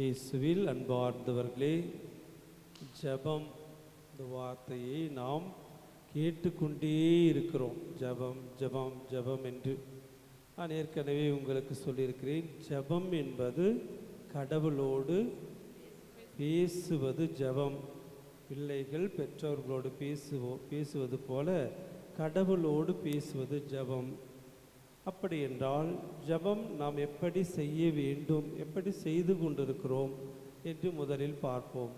இயேசுவில் அன்பார்ந்தவர்களே, ஜெபம் இந்த வார்த்தையை நாம் கேட்டுக்கொண்டே இருக்கிறோம். ஜெபம் ஜெபம் ஜெபம் என்று நான் ஏற்கனவே உங்களுக்கு சொல்லியிருக்கிறேன். ஜெபம் என்பது கடவுளோடு பேசுவது. ஜெபம் பிள்ளைகள் பெற்றோர்களோடு பேசுவது போல கடவுளோடு பேசுவது ஜெபம். அப்படி என்றால் ஜெபம் நாம் எப்படி செய்ய வேண்டும், எப்படி செய்து கொண்டிருக்கிறோம் என்று முதலில் பார்ப்போம்.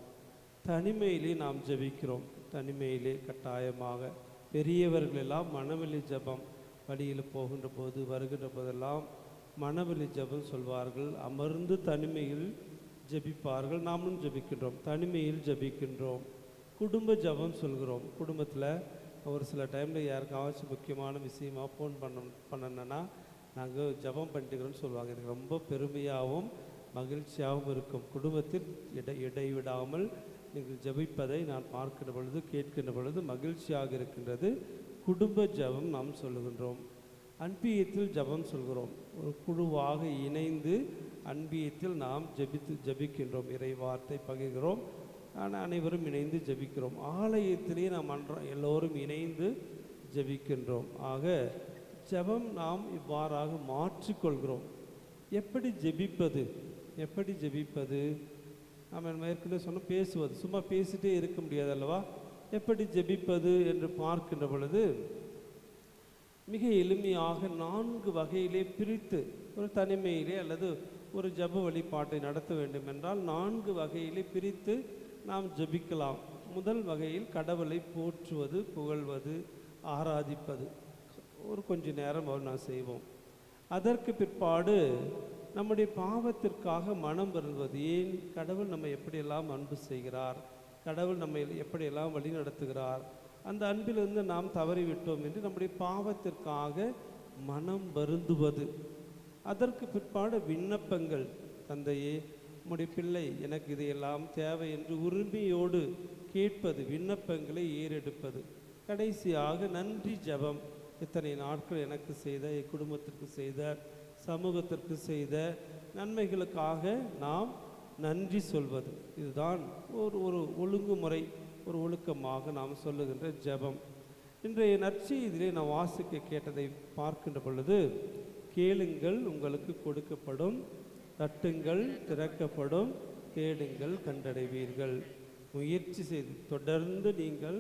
தனிமையிலே நாம் ஜெபிக்கிறோம். தனிமையிலே கட்டாயமாக பெரியவர்களெல்லாம் மனவெளி ஜெபம், வழியில் போகின்ற போது வருகின்ற போதெல்லாம் மனவெளி ஜெபம் சொல்வார்கள். அமர்ந்து தனிமையில் ஜெபிப்பார்கள். நாமும் ஜெபிக்கின்றோம், தனிமையில் ஜெபிக்கின்றோம். குடும்ப ஜெபம் சொல்கிறோம். குடும்பத்தில் ஒரு சில டைமில் யாருக்காச்சும் முக்கியமான விஷயமாக ஃபோன் பண்ணணுன்னா நாங்கள் ஜெபம் பண்ணிட்டுக்கிறோன்னு சொல்லுவாங்க. எனக்கு ரொம்ப பெருமையாகவும் மகிழ்ச்சியாகவும் இருக்கும். குடும்பத்தில் இடைவிடாமல் நீங்கள் ஜெபிப்பதை நான் பார்க்கின்ற பொழுது, கேட்கின்ற பொழுது மகிழ்ச்சியாக இருக்கின்றது. குடும்ப ஜெபம் நாம் சொல்லுகின்றோம். அன்பியத்தில் ஜெபம் சொல்கிறோம். ஒரு குழுவாக இணைந்து அன்பியத்தில் நாம் ஜெபிக்கின்றோம். இறை வார்த்தை பகிர்கிறோம். அனைவரும் இணைந்து ஜெபிக்கிறோம். ஆலயத்திலே நாம் எல்லோரும் இணைந்து ஜெபிக்கின்றோம். ஆக ஜெபம் நாம் இவ்வாறாக மாற்றிக்கொள்கிறோம். எப்படி ஜெபிப்பது, எப்படி ஜெபிப்பது? நாம் ஏற்கனவே சொன்ன பேசுவது, சும்மா பேசிட்டே இருக்க முடியாது அல்லவா? எப்படி ஜெபிப்பது என்று பார்க்கின்ற பொழுது மிக எளிமையாக 4 வகையிலே பிரித்து, ஒரு தனிமையிலே அல்லது ஒரு ஜெப வழிபாட்டை நடத்த வேண்டும் என்றால் 4 வகையிலே பிரித்து நாம் ஜெபிக்கலாம். முதல் வகையில் கடவுளை போற்றுவது, புகழ்வது, ஆராதிப்பது. ஒரு கொஞ்ச நேரம் நாம் செய்வோம். அதற்கு பிற்பாடு நம்முடைய பாவத்திற்காக மனம் வருவது. ஏன்? கடவுள் நம்மை எப்படியெல்லாம் அன்பு செய்கிறார், கடவுள் நம்மை எப்படியெல்லாம் வழி நடத்துகிறார், அந்த அன்பிலிருந்து நாம் தவறிவிட்டோம் என்று நம்முடைய பாவத்திற்காக மனம் வருந்துவது. அதற்கு பிற்பாடு விண்ணப்பங்கள். தந்தையே, உம்முடைய பிள்ளை எனக்கு இதையெல்லாம் தேவை என்று உரிமையோடு கேட்பது, விண்ணப்பங்களை ஏறெடுப்பது. கடைசியாக நன்றி ஜெபம். இத்தனை நாட்கள் எனக்கு செய்த, என் குடும்பத்திற்கு செய்த, சமூகத்திற்கு செய்த நன்மைகளுக்காக நாம் நன்றி சொல்வது. இதுதான் ஒரு ஒழுங்குமுறை, ஒரு ஒழுக்கமாக நாம் சொல்லுகின்ற ஜெபம். இன்றைய நற்செய்தியிலே நாம் வாசிக்க கேட்டதை பார்க்கின்ற பொழுது, கேளுங்கள் உங்களுக்கு கொடுக்கப்படும், தட்டுங்கள் திறக்கப்படும், தேடுங்கள் கண்டடைவீர்கள். முயற்சி செய்து தொடர்ந்து நீங்கள்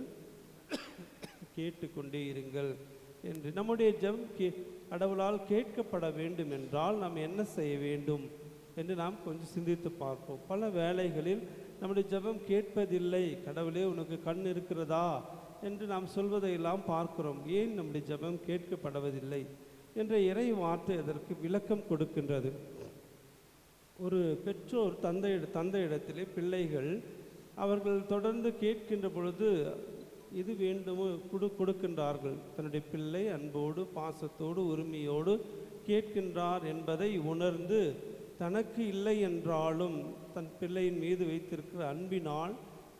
கேட்டுக்கொண்டே இருங்கள் என்று. நம்முடைய ஜெபம் கடவுளால் கேட்கப்பட வேண்டும் என்றால் நாம் என்ன செய்ய வேண்டும் என்று நாம் கொஞ்சம் சிந்தித்து பார்ப்போம். பல வேளைகளில் நம்முடைய ஜெபம் கேட்பதில்லை. கடவுளே உனக்கு கண் இருக்கிறதா என்று நாம் சொல்வதையெல்லாம் பார்க்கிறோம். ஏன் நம்முடைய ஜெபம் கேட்கப்படுவதில்லை என்ற இறை வார்த்தை அதற்கு விளக்கம் கொடுக்கின்றது. ஒரு பெற்றோர் தந்தையிடத்திலே பிள்ளைகள் அவர்கள் தொடர்ந்து கேட்கின்ற பொழுது இது வேண்டுமோ கொடுக்கின்றார்கள். தன்னுடைய பிள்ளை அன்போடு பாசத்தோடு உரிமையோடு கேட்கின்றார் என்பதை உணர்ந்து, தனக்கு இல்லை என்றாலும் தன் பிள்ளையின் மீது வைத்திருக்கிற அன்பினால்,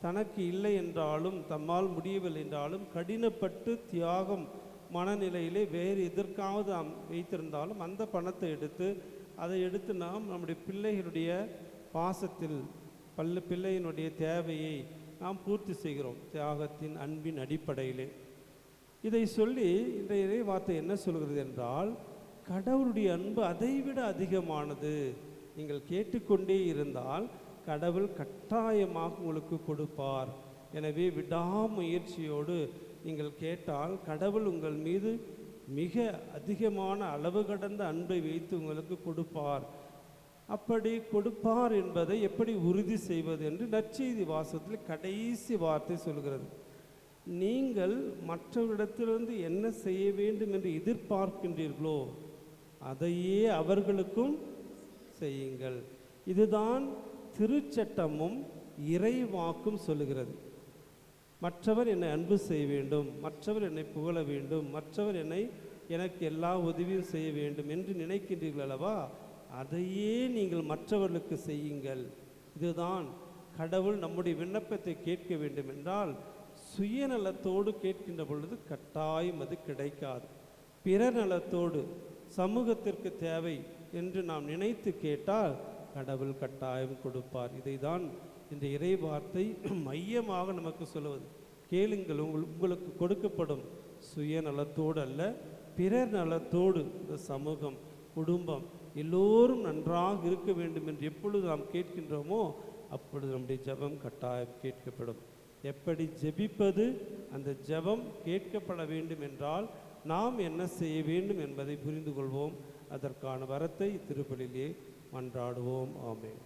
தனக்கு இல்லை என்றாலும் தம்மால் முடியவில்லை என்றாலும் கடினப்பட்டு தியாகம் மனநிலையிலே வேறு எதற்காவது நாம் வைத்திருந்தாலும் அந்த பணத்தை அதை எடுத்து நாம் நம்முடைய பிள்ளைகளுடைய பாசத்தில் பிள்ளையினுடைய தேவையை நாம் பூர்த்தி செய்கிறோம், தியாகத்தின் அன்பின் அடிப்படையிலே. இதை சொல்லி இன்றைய இறை வார்த்தை என்ன சொல்கிறது என்றால், கடவுளுடைய அன்பு அதைவிட அதிகமானது. நீங்கள் கேட்டுக்கொண்டே இருந்தால் கடவுள் கட்டாயமாக உங்களுக்கு கொடுப்பார். எனவே விடாமுயற்சியோடு நீங்கள் கேட்டால் கடவுள் உங்கள் மீது மிக அதிகமான அளவு கடந்த அன்பை வைத்து உங்களுக்கு கொடுப்பார். அப்படி கொடுப்பார் என்பதை எப்படி உறுதி செய்வது என்று நற்செய்தி வாசகத்தில் கடைசி வார்த்தை சொல்கிறது. நீங்கள் மற்றவரிடத்திலிருந்து என்ன செய்ய வேண்டும் என்று எதிர்பார்க்கின்றீர்களோ அதையே அவர்களுக்கும் செய்யுங்கள். இதுதான் திருச்சட்டமும் இறைவாக்கும் சொல்லுகிறது. மற்றவர் என்னை அன்பு செய்ய வேண்டும், மற்றவர் என்னை புகழ வேண்டும், மற்றவர் எனக்கு எல்லா உதவியும் செய்ய வேண்டும் என்று நினைக்கின்றீர்கள் அல்லவா? அதையே நீங்கள் மற்றவர்களுக்கு செய்யுங்கள். இதுதான் கடவுள் நம்முடைய விண்ணப்பத்தை கேட்க வேண்டும் என்றால் சுயநலத்தோடு கேட்கின்ற பொழுது கட்டாயம் அது கிடைக்காது. பிற நலத்தோடு சமூகத்திற்கு தேவை என்று நாம் நினைத்து கேட்டால் கடவுள் கட்டாயம் கொடுப்பார். இதை தான் இந்த இறை வார்த்தை மையமாக நமக்கு சொல்லுவது. கேளுங்கள், உங்களுக்கு கொடுக்கப்படும். சுயநலத்தோடு அல்ல, பிறர் நலத்தோடு. இந்த சமூகம், குடும்பம் எல்லோரும் நன்றாக இருக்க வேண்டும் என்று எப்பொழுது நாம் கேட்கின்றோமோ அப்பொழுது நம்முடைய ஜெபம் கட்டாயம் கேட்கப்படும். எப்படி ஜெபிப்பது, அந்த ஜெபம் கேட்கப்பட வேண்டும் என்றால் நாம் என்ன செய்ய வேண்டும் என்பதை புரிந்து கொள்வோம். அதற்கான வரத்தை திருப்பலியிலே மன்றாடுவோம். ஆமென்.